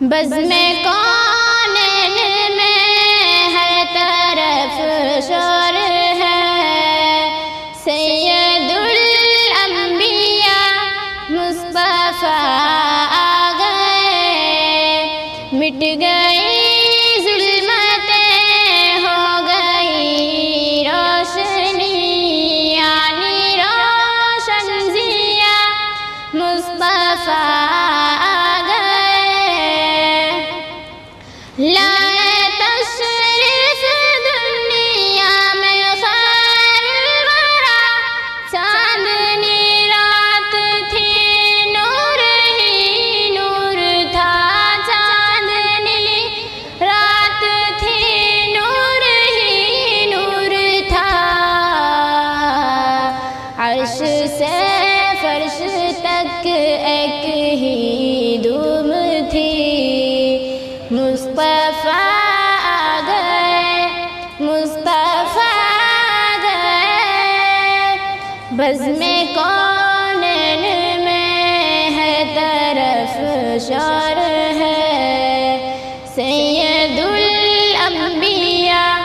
بزم کونین میں ہر طرف شور ہے، سید الانبیاء مصطفیٰ آ گئے، مٹ گئی ظلمتیں ہو گئی روشنی، یعنی روشن ضیا مصطفیٰ لائے تشریف دنیا میں خیر الورا، چاندنی رات تھی نور ہی نور تھا، چاندنی رات تھی نور ہی نور تھا، عرش سے فرش تک ایک ہی دھوم تھی، مصطفیٰ آ گئے، مصطفیٰ آ گئے، بزم کونین میں ہر طرف شور ہے، سید الانبیاء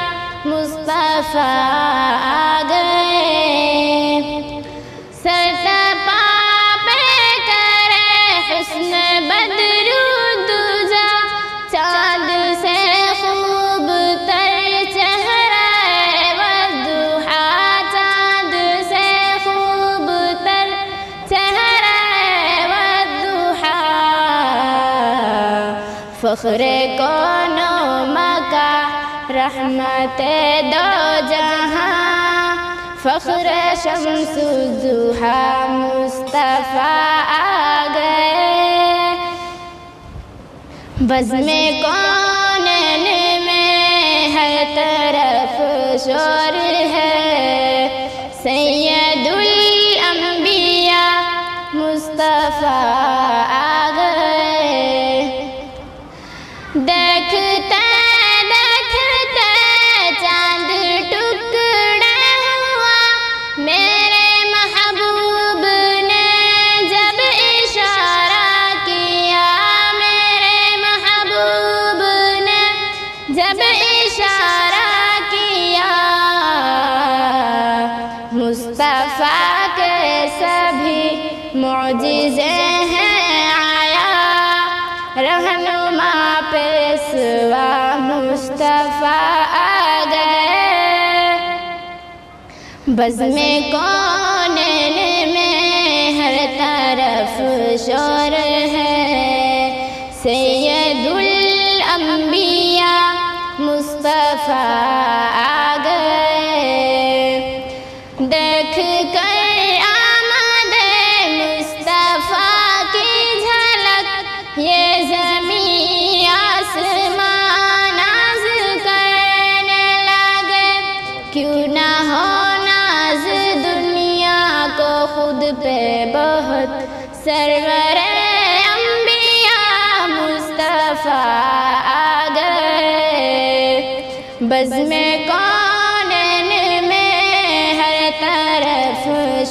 مصطفیٰ آ گئے، سرتپا پہ کرے حسن بدر دجا، چاند سے خوب تر چہرہ والضحا، چاند سے خوب تر چہرہ والضحا، فخر کون و مکان رحمت دو جہاں، فخر شمس الضحا مصطفیٰ آ گئے، بزم کونین میں ہر طرف شور ہے، سید الانبیاء مصطفیٰ آ گئے، دیکھتے دیکھتے چاند ٹکڑے ہوا، میرے محبوب نے جب اشارہ کیا، میرے محبوب نے جب اشارہ کیا، مصطفیٰ کے سبھی معجزے ہیں آیا، رہنما پیشوا مصطفیٰ آ گئے، بزم کونین میں ہر طرف شور ہے، سید الانبیاء مصطفیٰ آ گئے، دیکھ کر آمد مصطفیٰ کی جھلک، یہ زمین آسمان ناز کرنے لگے، کیوں نہ ہو ناز دنیا کو خود پہ بہت، سرور انبیاء مصطفیٰ آ گئے، بزم کونین میں ہر طرف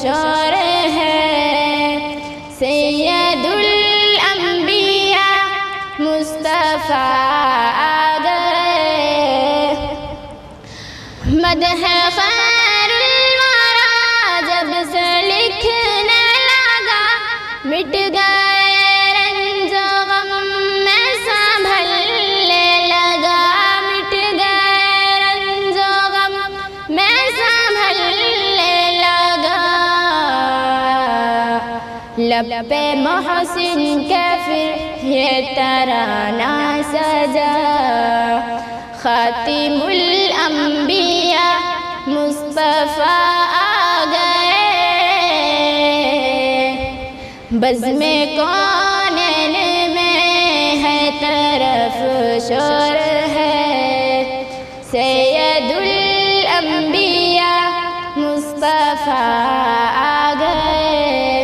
شور ہے، سید الانبیاء مصطفیٰ آ گئے، مدح خیر الورا جب سے لکھنے لگا، مٹ گئے رنج و غم میں سنبھلنے لگا، مٹ گئے رنج و غم میں سنبھلنے لگا، لب پہ محسن کے پھر یہ ترانہ سجا، خاتم الانبیاء مصطفیٰ آ گئے، بزم کون